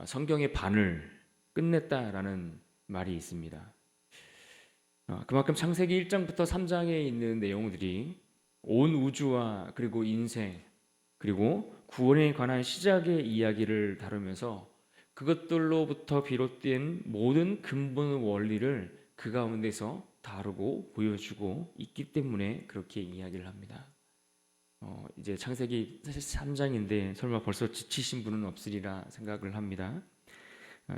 성경의 반을 끝냈다라는 말이 있습니다. 그만큼 창세기 1장부터 3장에 있는 내용들이 온 우주와 그리고 인생 그리고 구원에 관한 시작의 이야기를 다루면서 그것들로부터 비롯된 모든 근본 원리를 그 가운데서 다루고 보여주고 있기 때문에 그렇게 이야기를 합니다. 이제 창세기 사실 3장인데 설마 벌써 지치신 분은 없으리라 생각을 합니다.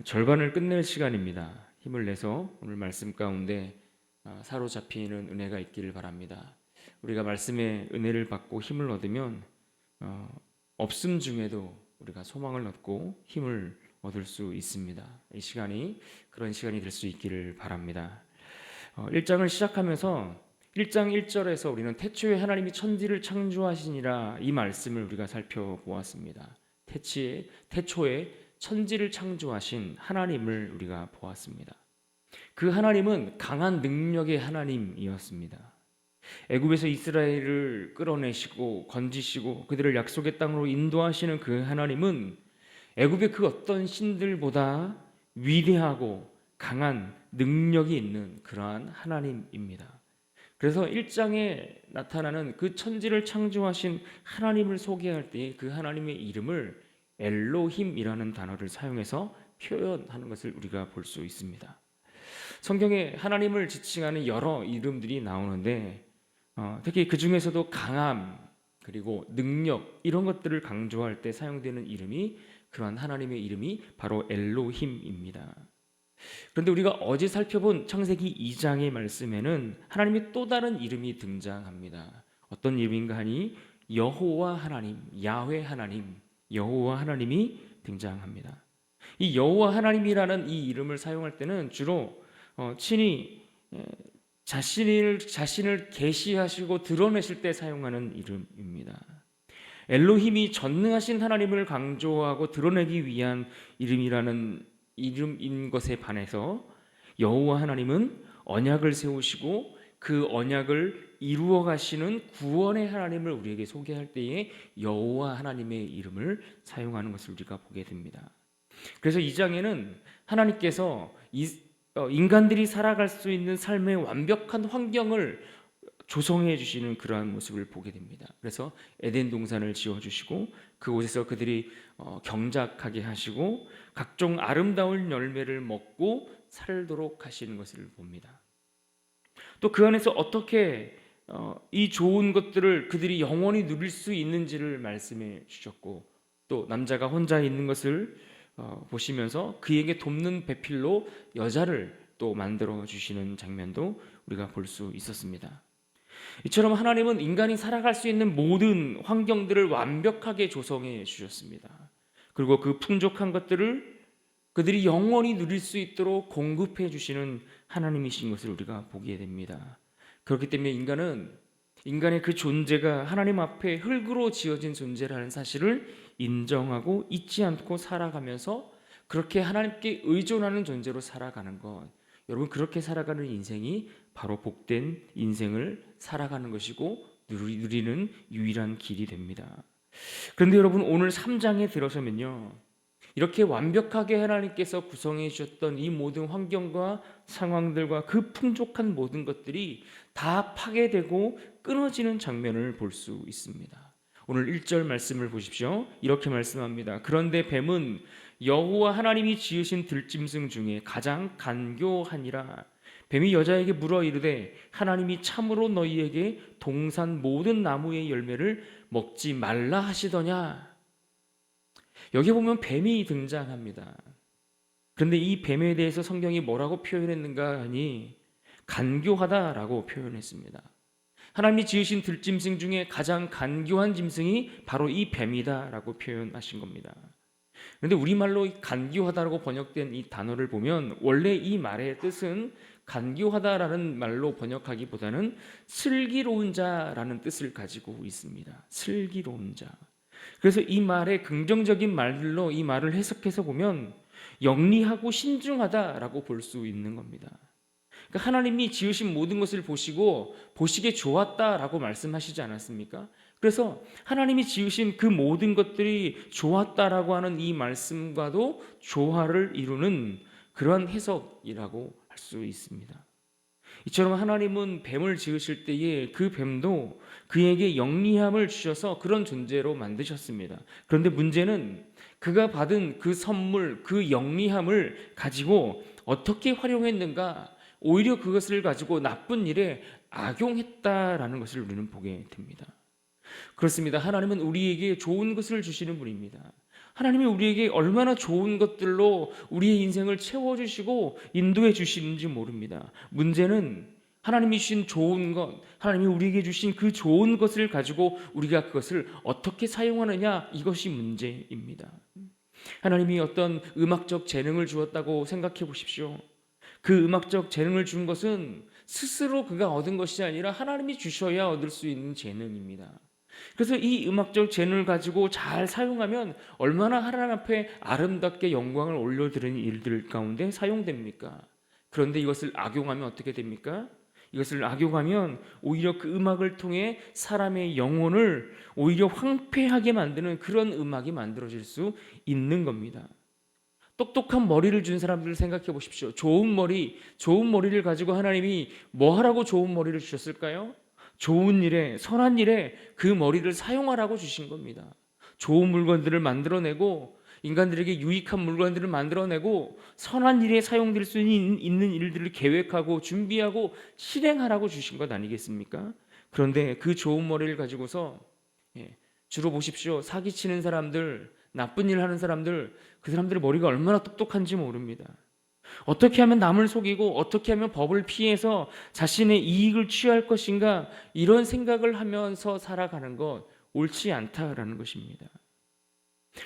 절반을 끝낼 시간입니다. 힘을 내서 오늘 말씀 가운데 사로잡히는 은혜가 있기를 바랍니다. 우리가 말씀의 은혜를 받고 힘을 얻으면 없음 중에도 우리가 소망을 얻고 힘을 얻을 수 있습니다. 이 시간이 그런 시간이 될 수 있기를 바랍니다. 1장을 시작하면서 1장 1절에서 우리는 태초에 하나님이 천지를 창조하시니라 이 말씀을 우리가 살펴보았습니다. 태초에 천지를 창조하신 하나님을 우리가 보았습니다. 그 하나님은 강한 능력의 하나님이었습니다. 애굽에서 이스라엘을 끌어내시고 건지시고 그들을 약속의 땅으로 인도하시는 그 하나님은 애굽의 그 어떤 신들보다 위대하고 강한 능력이 있는 그러한 하나님입니다. 그래서 1장에 나타나는 그 천지를 창조하신 하나님을 소개할 때 그 하나님의 이름을 엘로힘이라는 단어를 사용해서 표현하는 것을 우리가 볼 수 있습니다. 성경에 하나님을 지칭하는 여러 이름들이 나오는데 특히 그 중에서도 강함 그리고 능력 이런 것들을 강조할 때 사용되는 이름이 그러한 하나님의 이름이 바로 엘로힘입니다. 그런데 우리가 어제 살펴본 창세기 2장의 말씀에는 하나님의 또 다른 이름이 등장합니다. 어떤 이름인가 하니 여호와 하나님, 야훼 하나님, 여호와 하나님이 등장합니다. 이 여호와 하나님이라는 이 이름을 사용할 때는 주로 친히 자신을 계시하시고 드러내실 때 사용하는 이름입니다. 엘로힘이 전능하신 하나님을 강조하고 드러내기 위한 이름이라는 이름인 것에 반해서 여호와 하나님은 언약을 세우시고 그 언약을 이루어 가시는 구원의 하나님을 우리에게 소개할 때에 여호와 하나님의 이름을 사용하는 것을 우리가 보게 됩니다. 그래서 이 장에는 하나님께서 인간들이 살아갈 수 있는 삶의 완벽한 환경을 조성해 주시는 그러한 모습을 보게 됩니다. 그래서 에덴 동산을 지어 주시고 그곳에서 그들이 경작하게 하시고 각종 아름다운 열매를 먹고 살도록 하시는 것을 봅니다. 또 그 안에서 어떻게 이 좋은 것들을 그들이 영원히 누릴 수 있는지를 말씀해 주셨고 또 남자가 혼자 있는 것을 보시면서 그에게 돕는 배필로 여자를 또 만들어 주시는 장면도 우리가 볼 수 있었습니다. 이처럼 하나님은 인간이 살아갈 수 있는 모든 환경들을 완벽하게 조성해 주셨습니다. 그리고 그 풍족한 것들을 그들이 영원히 누릴 수 있도록 공급해 주시는 하나님이신 것을 우리가 보게 됩니다. 그렇기 때문에 인간의 그 존재가 하나님 앞에 흙으로 지어진 존재라는 사실을 인정하고 잊지 않고 살아가면서 그렇게 하나님께 의존하는 존재로 살아가는 것, 여러분 그렇게 살아가는 인생이 바로 복된 인생을 살아가는 것이고 누리는 유일한 길이 됩니다. 그런데 여러분 오늘 3장에 들어서면요, 이렇게 완벽하게 하나님께서 구성해 주셨던 이 모든 환경과 상황들과 그 풍족한 모든 것들이 다 파괴되고 끊어지는 장면을 볼 수 있습니다. 오늘 1절 말씀을 보십시오. 이렇게 말씀합니다. 그런데 뱀은 여호와 하나님이 지으신 들짐승 중에 가장 간교하니라. 뱀이 여자에게 물어 이르되 하나님이 참으로 너희에게 동산 모든 나무의 열매를 먹지 말라 하시더냐. 여기 보면 뱀이 등장합니다. 그런데 이 뱀에 대해서 성경이 뭐라고 표현했는가 하니 간교하다라고 표현했습니다. 하나님이 지으신 들짐승 중에 가장 간교한 짐승이 바로 이 뱀이다라고 표현하신 겁니다. 그런데 우리말로 간교하다라고 번역된 이 단어를 보면 원래 이 말의 뜻은 간교하다라는 말로 번역하기보다는 슬기로운 자라는 뜻을 가지고 있습니다. 슬기로운 자. 그래서 이 말의 긍정적인 말들로 이 말을 해석해서 보면 영리하고 신중하다라고 볼 수 있는 겁니다. 그러니까 하나님이 지으신 모든 것을 보시고 보시기에 좋았다라고 말씀하시지 않았습니까? 그래서 하나님이 지으신 그 모든 것들이 좋았다라고 하는 이 말씀과도 조화를 이루는 그러한 해석이라고 할 수 있습니다. 이처럼 하나님은 뱀을 지으실 때에 그 뱀도 그에게 영리함을 주셔서 그런 존재로 만드셨습니다. 그런데 문제는 그가 받은 그 선물, 그 영리함을 가지고 어떻게 활용했는가, 오히려 그것을 가지고 나쁜 일에 악용했다라는 것을 우리는 보게 됩니다. 그렇습니다. 하나님은 우리에게 좋은 것을 주시는 분입니다. 하나님이 우리에게 얼마나 좋은 것들로 우리의 인생을 채워주시고 인도해 주시는지 모릅니다. 문제는 하나님이 주신 좋은 것, 하나님이 우리에게 주신 그 좋은 것을 가지고 우리가 그것을 어떻게 사용하느냐, 이것이 문제입니다. 하나님이 어떤 음악적 재능을 주었다고 생각해 보십시오. 그 음악적 재능을 준 것은 스스로 그가 얻은 것이 아니라 하나님이 주셔야 얻을 수 있는 재능입니다. 그래서 이 음악적 재능을 가지고 잘 사용하면 얼마나 하나님 앞에 아름답게 영광을 올려드리는 일들 가운데 사용됩니까? 그런데 이것을 악용하면 어떻게 됩니까? 이것을 악용하면 오히려 그 음악을 통해 사람의 영혼을 오히려 황폐하게 만드는 그런 음악이 만들어질 수 있는 겁니다. 똑똑한 머리를 준 사람들 생각해 보십시오. 좋은 머리를 가지고 하나님이 뭐 하라고 좋은 머리를 주셨을까요? 좋은 일에, 선한 일에 그 머리를 사용하라고 주신 겁니다. 좋은 물건들을 만들어내고 인간들에게 유익한 물건들을 만들어내고 선한 일에 사용될 수 있는 일들을 계획하고 준비하고 실행하라고 주신 것 아니겠습니까? 그런데 그 좋은 머리를 가지고서 주로 보십시오. 사기치는 사람들, 나쁜 일 하는 사람들, 그 사람들의 머리가 얼마나 똑똑한지 모릅니다. 어떻게 하면 남을 속이고 어떻게 하면 법을 피해서 자신의 이익을 취할 것인가, 이런 생각을 하면서 살아가는 것 옳지 않다라는 것입니다.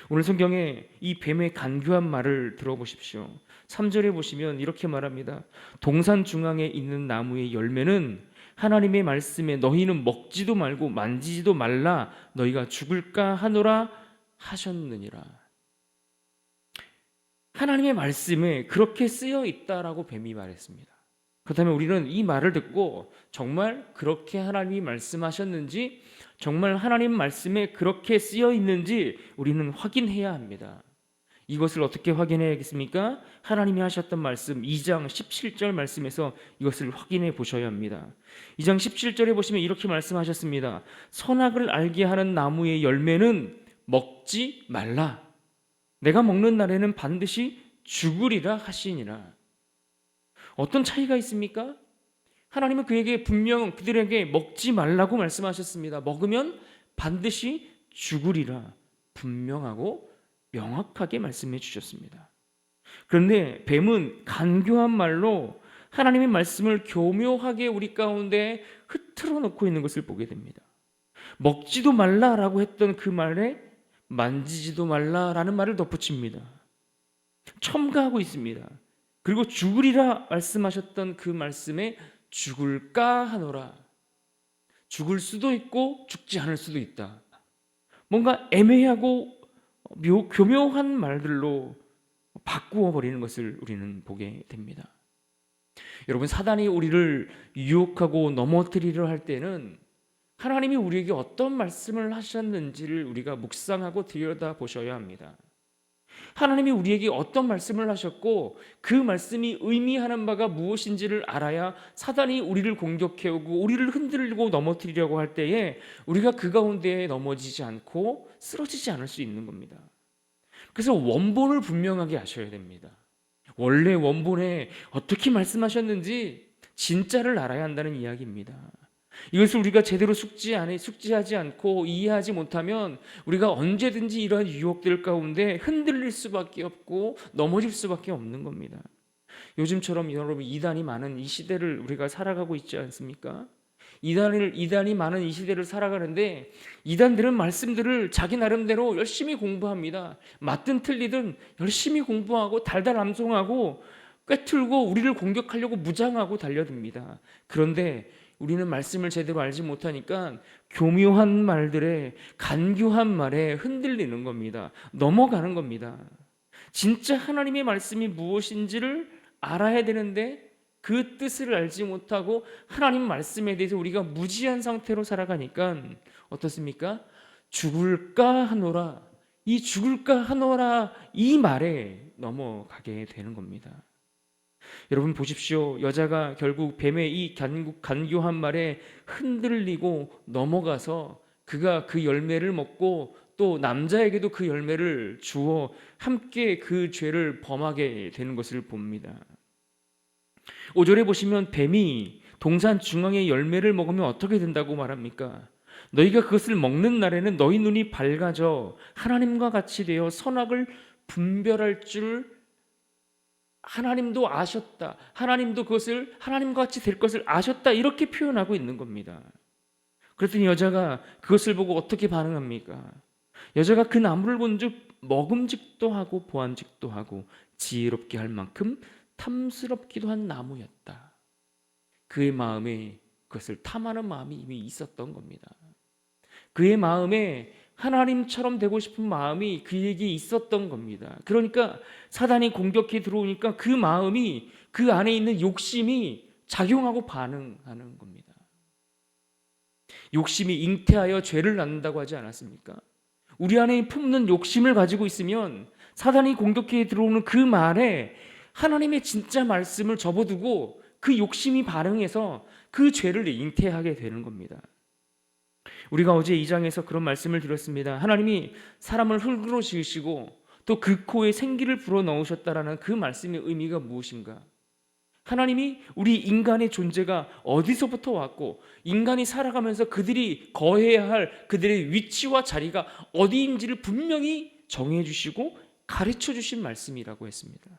오늘 성경에 이 뱀의 간교한 말을 들어보십시오. 3절에 보시면 이렇게 말합니다. 동산 중앙에 있는 나무의 열매는 하나님의 말씀에 너희는 먹지도 말고 만지지도 말라 너희가 죽을까 하노라 하셨느니라. 하나님의 말씀에 그렇게 쓰여 있다라고 뱀이 말했습니다. 그렇다면 우리는 이 말을 듣고 정말 그렇게 하나님이 말씀하셨는지, 정말 하나님 말씀에 그렇게 쓰여 있는지 우리는 확인해야 합니다. 이것을 어떻게 확인해야겠습니까? 하나님이 하셨던 말씀 2장 17절 말씀에서 이것을 확인해 보셔야 합니다. 2장 17절에 보시면 이렇게 말씀하셨습니다. 선악을 알게 하는 나무의 열매는 먹지 말라. 내가 먹는 날에는 반드시 죽으리라 하시니라. 어떤 차이가 있습니까? 하나님은 그들에게 먹지 말라고 말씀하셨습니다. 먹으면 반드시 죽으리라 분명하고 명확하게 말씀해 주셨습니다. 그런데 뱀은 간교한 말로 하나님의 말씀을 교묘하게 우리 가운데 흐트러 놓고 있는 것을 보게 됩니다. 먹지도 말라라고 했던 그 말에 만지지도 말라라는 말을 덧붙입니다. 첨가하고 있습니다. 그리고 죽으리라 말씀하셨던 그 말씀에 죽을까 하노라. 죽을 수도 있고 죽지 않을 수도 있다. 뭔가 애매하고 교묘한 말들로 바꾸어 버리는 것을 우리는 보게 됩니다. 여러분, 사단이 우리를 유혹하고 넘어뜨리려 할 때는 하나님이 우리에게 어떤 말씀을 하셨는지를 우리가 묵상하고 들여다보셔야 합니다. 하나님이 우리에게 어떤 말씀을 하셨고 그 말씀이 의미하는 바가 무엇인지를 알아야 사단이 우리를 공격해오고 우리를 흔들고 넘어뜨리려고 할 때에 우리가 그 가운데에 넘어지지 않고 쓰러지지 않을 수 있는 겁니다. 그래서 원본을 분명하게 아셔야 됩니다. 원래 원본에 어떻게 말씀하셨는지 진짜를 알아야 한다는 이야기입니다. 이것을 우리가 제대로 숙지하지 않고 이해하지 못하면 우리가 언제든지 이러한 유혹들 가운데 흔들릴 수밖에 없고 넘어질 수밖에 없는 겁니다. 요즘처럼 여러분 이단이 많은 이 시대를 우리가 살아가고 있지 않습니까? 이단이 많은 이 시대를 살아가는데 이단들은 말씀들을 자기 나름대로 열심히 공부합니다. 맞든 틀리든 열심히 공부하고 달달 암송하고 꿰뚫고 우리를 공격하려고 무장하고 달려듭니다. 그런데 우리는 말씀을 제대로 알지 못하니까 교묘한 말들에 간교한 말에 흔들리는 겁니다. 넘어가는 겁니다. 진짜 하나님의 말씀이 무엇인지를 알아야 되는데 그 뜻을 알지 못하고 하나님 말씀에 대해서 우리가 무지한 상태로 살아가니까 어떻습니까? 죽을까 하노라, 이 죽을까 하노라 이 말에 넘어가게 되는 겁니다. 여러분 보십시오. 여자가 결국 뱀의 이 간교한 말에 흔들리고 넘어가서 그가 그 열매를 먹고 또 남자에게도 그 열매를 주어 함께 그 죄를 범하게 되는 것을 봅니다. 5절에 보시면 뱀이 동산 중앙의 열매를 먹으면 어떻게 된다고 말합니까? 너희가 그것을 먹는 날에는 너희 눈이 밝아져 하나님과 같이 되어 선악을 분별할 줄 하나님도 아셨다. 하나님도 그것을 하나님과 같이 될 것을 아셨다. 이렇게 표현하고 있는 겁니다. 그랬더니 여자가 그것을 보고 어떻게 반응합니까? 여자가 그 나무를 본즉 먹음직도 하고 보안직도 하고 지혜롭게 할 만큼 탐스럽기도 한 나무였다. 그의 마음에 그것을 탐하는 마음이 이미 있었던 겁니다. 그의 마음에 하나님처럼 되고 싶은 마음이 그에게 있었던 겁니다. 그러니까 사단이 공격해 들어오니까 그 마음이, 그 안에 있는 욕심이 작용하고 반응하는 겁니다. 욕심이 잉태하여 죄를 낳는다고 하지 않았습니까? 우리 안에 품는 욕심을 가지고 있으면 사단이 공격해 들어오는 그 말에 하나님의 진짜 말씀을 접어두고 그 욕심이 반응해서 그 죄를 잉태하게 되는 겁니다. 우리가 어제 2장에서 그런 말씀을 드렸습니다. 하나님이 사람을 흙으로 지으시고 또 그 코에 생기를 불어넣으셨다라는 그 말씀의 의미가 무엇인가? 하나님이 우리 인간의 존재가 어디서부터 왔고 인간이 살아가면서 그들이 거해야 할 그들의 위치와 자리가 어디인지를 분명히 정해 주시고 가르쳐 주신 말씀이라고 했습니다.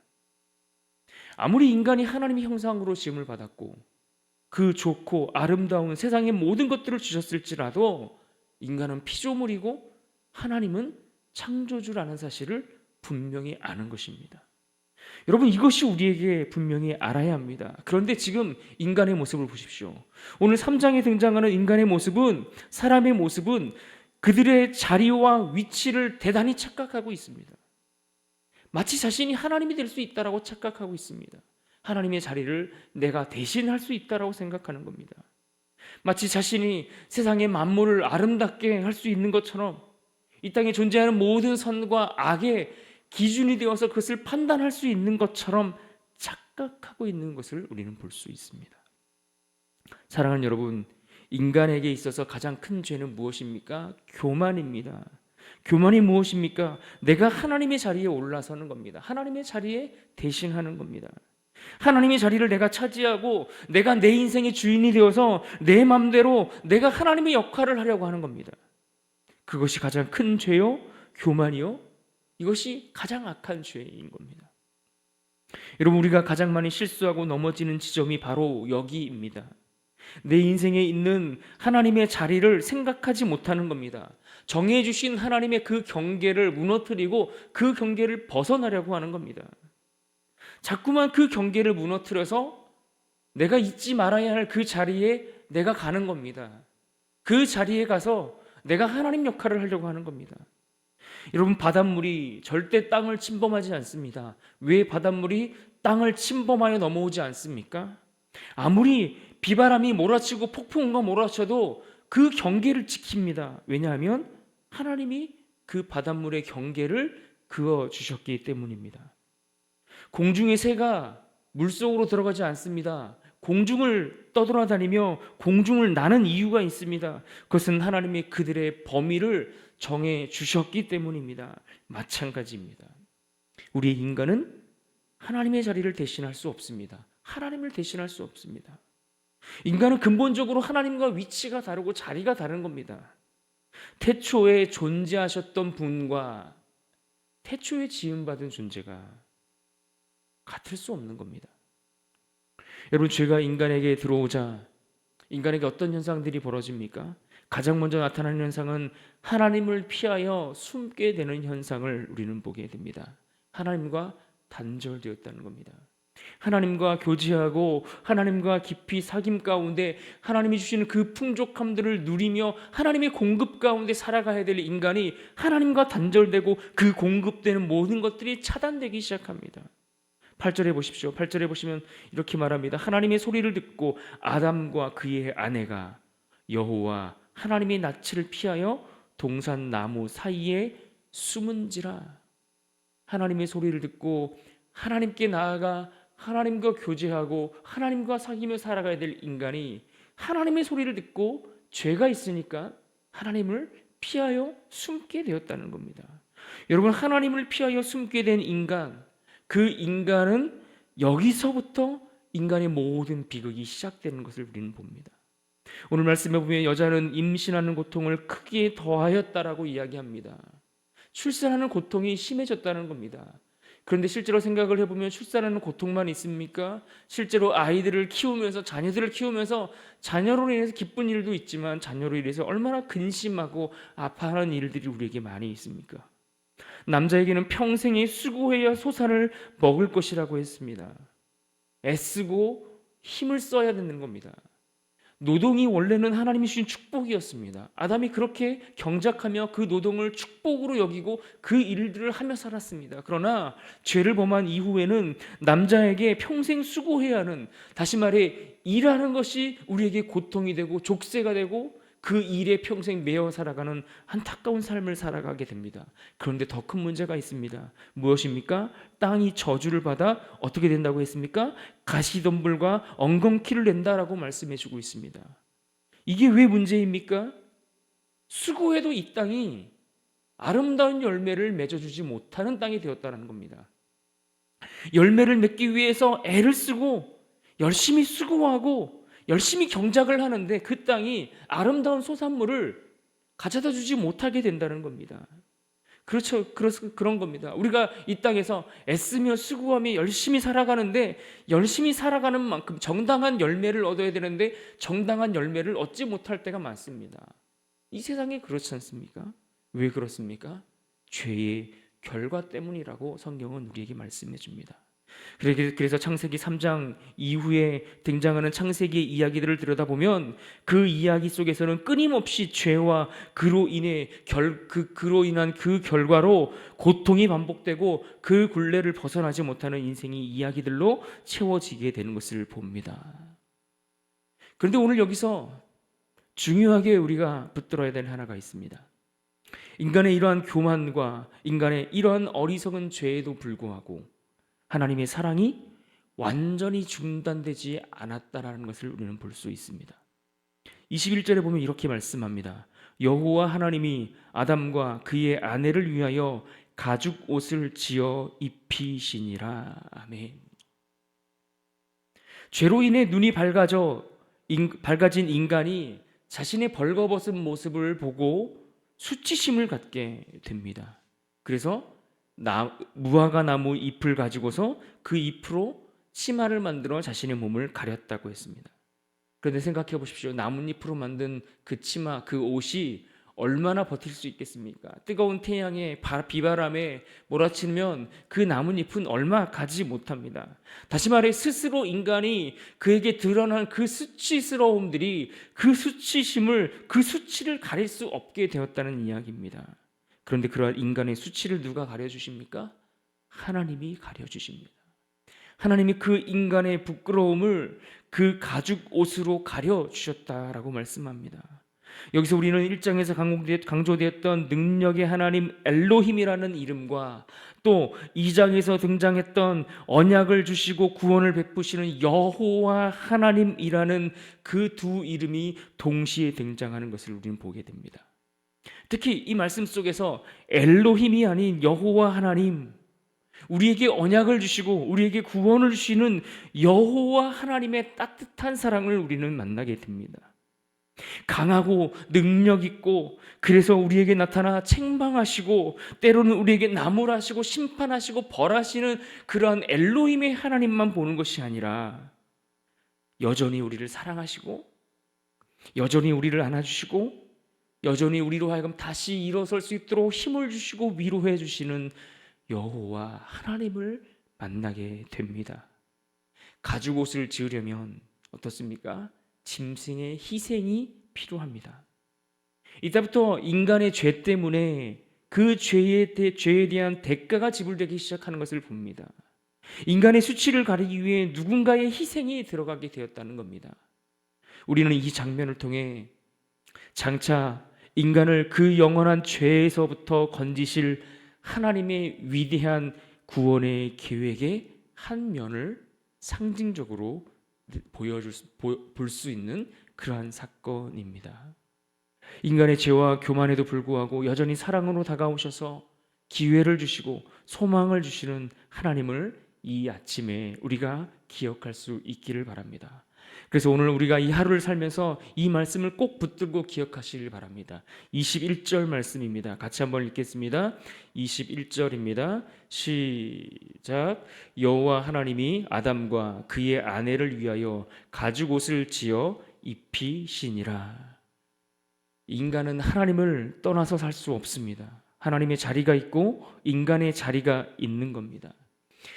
아무리 인간이 하나님의 형상으로 지음을 받았고 그 좋고 아름다운 세상의 모든 것들을 주셨을지라도 인간은 피조물이고 하나님은 창조주라는 사실을 분명히 아는 것입니다. 여러분, 이것이 우리에게 분명히 알아야 합니다. 그런데 지금 인간의 모습을 보십시오. 오늘 3장에 등장하는 인간의 모습은, 사람의 모습은 그들의 자리와 위치를 대단히 착각하고 있습니다. 마치 자신이 하나님이 될 수 있다라고 착각하고 있습니다. 하나님의 자리를 내가 대신할 수 있다라고 생각하는 겁니다. 마치 자신이 세상의 만물을 아름답게 할 수 있는 것처럼 이 땅에 존재하는 모든 선과 악의 기준이 되어서 그것을 판단할 수 있는 것처럼 착각하고 있는 것을 우리는 볼 수 있습니다. 사랑하는 여러분, 인간에게 있어서 가장 큰 죄는 무엇입니까? 교만입니다. 교만이 무엇입니까? 내가 하나님의 자리에 올라서는 겁니다. 하나님의 자리에 대신하는 겁니다. 하나님의 자리를 내가 차지하고 내가 내 인생의 주인이 되어서 내 마음대로 내가 하나님의 역할을 하려고 하는 겁니다. 그것이 가장 큰 죄요, 교만이요. 이것이 가장 악한 죄인 겁니다. 여러분, 우리가 가장 많이 실수하고 넘어지는 지점이 바로 여기입니다. 내 인생에 있는 하나님의 자리를 생각하지 못하는 겁니다. 정해주신 하나님의 그 경계를 무너뜨리고 그 경계를 벗어나려고 하는 겁니다. 자꾸만 그 경계를 무너뜨려서 내가 잊지 말아야 할 그 자리에 내가 가는 겁니다. 그 자리에 가서 내가 하나님 역할을 하려고 하는 겁니다. 여러분, 바닷물이 절대 땅을 침범하지 않습니다. 왜 바닷물이 땅을 침범하여 넘어오지 않습니까? 아무리 비바람이 몰아치고 폭풍우가 몰아쳐도 그 경계를 지킵니다. 왜냐하면 하나님이 그 바닷물의 경계를 그어주셨기 때문입니다. 공중의 새가 물속으로 들어가지 않습니다. 공중을 떠돌아다니며 공중을 나는 이유가 있습니다. 그것은 하나님이 그들의 범위를 정해 주셨기 때문입니다. 마찬가지입니다. 우리 인간은 하나님의 자리를 대신할 수 없습니다. 하나님을 대신할 수 없습니다. 인간은 근본적으로 하나님과 위치가 다르고 자리가 다른 겁니다. 태초에 존재하셨던 분과 태초에 지음받은 존재가 같을 수 없는 겁니다. 여러분, 죄가 인간에게 들어오자 인간에게 어떤 현상들이 벌어집니까? 가장 먼저 나타나는 현상은 하나님을 피하여 숨게 되는 현상을 우리는 보게 됩니다. 하나님과 단절되었다는 겁니다. 하나님과 교제하고 하나님과 깊이 사귐 가운데 하나님이 주시는 그 풍족함들을 누리며 하나님의 공급 가운데 살아가야 될 인간이 하나님과 단절되고 그 공급되는 모든 것들이 차단되기 시작합니다. 8절에 보십시오. 8절에 보시면 이렇게 말합니다. 하나님의 소리를 듣고 아담과 그의 아내가 여호와 하나님의 낯을 피하여 동산 나무 사이에 숨은지라. 하나님의 소리를 듣고 하나님께 나아가 하나님과 교제하고 하나님과 사귀며 살아가야 될 인간이 하나님의 소리를 듣고 죄가 있으니까 하나님을 피하여 숨게 되었다는 겁니다. 여러분, 하나님을 피하여 숨게 된 인간, 그 인간은 여기서부터 인간의 모든 비극이 시작되는 것을 우리는 봅니다. 오늘 말씀에 보면 여자는 임신하는 고통을 크게 더하였다라고 이야기합니다. 출산하는 고통이 심해졌다는 겁니다. 그런데 실제로 생각을 해보면 출산하는 고통만 있습니까? 실제로 아이들을 키우면서, 자녀들을 키우면서 자녀로 인해서 기쁜 일도 있지만 자녀로 인해서 얼마나 근심하고 아파하는 일들이 우리에게 많이 있습니까? 남자에게는 평생의 수고해야 소산을 먹을 것이라고 했습니다. 애쓰고 힘을 써야 되는 겁니다. 노동이 원래는 하나님이 주신 축복이었습니다. 아담이 그렇게 경작하며 그 노동을 축복으로 여기고 그 일들을 하며 살았습니다. 그러나 죄를 범한 이후에는 남자에게 평생 수고해야 하는, 다시 말해 일하는 것이 우리에게 고통이 되고 족쇄가 되고 그 일에 평생 매여 살아가는 안타까운 삶을 살아가게 됩니다. 그런데 더 큰 문제가 있습니다. 무엇입니까? 땅이 저주를 받아 어떻게 된다고 했습니까? 가시덤불과 엉겅퀴를 낸다라고 말씀해 주고 있습니다. 이게 왜 문제입니까? 수고해도 이 땅이 아름다운 열매를 맺어주지 못하는 땅이 되었다는 겁니다. 열매를 맺기 위해서 애를 쓰고 열심히 수고하고 열심히 경작을 하는데 그 땅이 아름다운 소산물을 가져다 주지 못하게 된다는 겁니다. 그렇죠. 그런 겁니다. 우리가 이 땅에서 애쓰며 수고하며 열심히 살아가는데 열심히 살아가는 만큼 정당한 열매를 얻어야 되는데 정당한 열매를 얻지 못할 때가 많습니다. 이 세상에 그렇지 않습니까? 왜 그렇습니까? 죄의 결과 때문이라고 성경은 우리에게 말씀해 줍니다. 그래서 창세기 3장 이후에 등장하는 창세기의 이야기들을 들여다보면 그 이야기 속에서는 끊임없이 죄와 그로 인한 그 결과로 고통이 반복되고 그 굴레를 벗어나지 못하는 인생이 이야기들로 채워지게 되는 것을 봅니다. 그런데 오늘 여기서 중요하게 우리가 붙들어야 될 하나가 있습니다. 인간의 이러한 교만과 인간의 이러한 어리석은 죄에도 불구하고 하나님의 사랑이 완전히 중단되지 않았다라는 것을 우리는 볼 수 있습니다. 21절에 보면 이렇게 말씀합니다. 여호와 하나님이 아담과 그의 아내를 위하여 가죽 옷을 지어 입히시니라. 아멘. 죄로 인해 눈이 밝아진 인간이 자신의 벌거벗은 모습을 보고 수치심을 갖게 됩니다. 그래서 무화과 나무 잎을 가지고서 그 잎으로 치마를 만들어 자신의 몸을 가렸다고 했습니다. 그런데 생각해 보십시오. 나뭇잎으로 만든 그 치마, 그 옷이 얼마나 버틸 수 있겠습니까? 뜨거운 태양에 비바람에 몰아치면 그 나뭇잎은 얼마 가지 못합니다. 다시 말해 스스로 인간이 그에게 드러난 그 수치스러움들이 그 수치심을, 그 수치를 가릴 수 없게 되었다는 이야기입니다. 그런데 그러한 인간의 수치를 누가 가려주십니까? 하나님이 가려주십니다. 하나님이 그 인간의 부끄러움을 그 가죽 옷으로 가려주셨다라고 말씀합니다. 여기서 우리는 1장에서 강조되었던 능력의 하나님 엘로힘이라는 이름과 또 2장에서 등장했던 언약을 주시고 구원을 베푸시는 여호와 하나님이라는 그 두 이름이 동시에 등장하는 것을 우리는 보게 됩니다. 특히 이 말씀 속에서 엘로힘이 아닌 여호와 하나님, 우리에게 언약을 주시고 우리에게 구원을 주시는 여호와 하나님의 따뜻한 사랑을 우리는 만나게 됩니다. 강하고 능력 있고 그래서 우리에게 나타나 책망하시고 때로는 우리에게 나무라시고 심판하시고 벌하시는 그러한 엘로힘의 하나님만 보는 것이 아니라 여전히 우리를 사랑하시고 여전히 우리를 안아주시고 여전히 우리로 하여금 다시 일어설 수 있도록 힘을 주시고 위로해 주시는 여호와 하나님을 만나게 됩니다. 가죽 옷을 지으려면 어떻습니까? 짐승의 희생이 필요합니다. 이때부터 인간의 죄 때문에 그 죄에 대한 대가가 지불되기 시작하는 것을 봅니다. 인간의 수치를 가리기 위해 누군가의 희생이 들어가게 되었다는 겁니다. 우리는 이 장면을 통해 장차 인간을 그 영원한 죄에서부터 건지실 하나님의 위대한 구원의 계획의 한 면을 상징적으로 볼 수 있는 그러한 사건입니다. 인간의 죄와 교만에도 불구하고 여전히 사랑으로 다가오셔서 기회를 주시고 소망을 주시는 하나님을 이 아침에 우리가 기억할 수 있기를 바랍니다. 그래서 오늘 우리가 이 하루를 살면서 이 말씀을 꼭 붙들고 기억하시길 바랍니다. 21절 말씀입니다. 같이 한번 읽겠습니다. 21절입니다. 시작. 여호와 하나님이 아담과 그의 아내를 위하여 가죽옷을 지어 입히시니라. 인간은 하나님을 떠나서 살 수 없습니다. 하나님의 자리가 있고 인간의 자리가 있는 겁니다.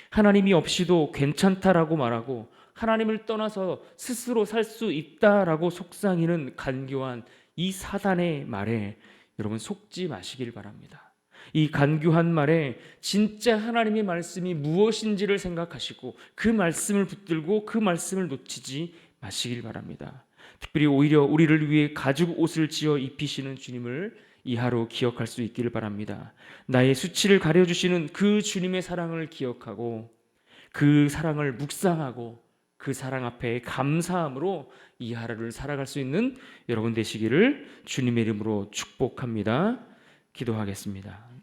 하나님이 없이도 괜찮다라고 말하고 하나님을 떠나서 스스로 살 수 있다라고 속삭이는 간교한 이 사단의 말에 여러분 속지 마시길 바랍니다. 이 간교한 말에 진짜 하나님의 말씀이 무엇인지를 생각하시고 그 말씀을 붙들고 그 말씀을 놓치지 마시길 바랍니다. 특별히 오히려 우리를 위해 가죽 옷을 지어 입히시는 주님을 이 하루 기억할 수 있기를 바랍니다. 나의 수치를 가려주시는 그 주님의 사랑을 기억하고 그 사랑을 묵상하고 그 사랑 앞에 감사함으로 이 하루를 살아갈 수 있는 여러분 되시기를 주님의 이름으로 축복합니다. 기도하겠습니다.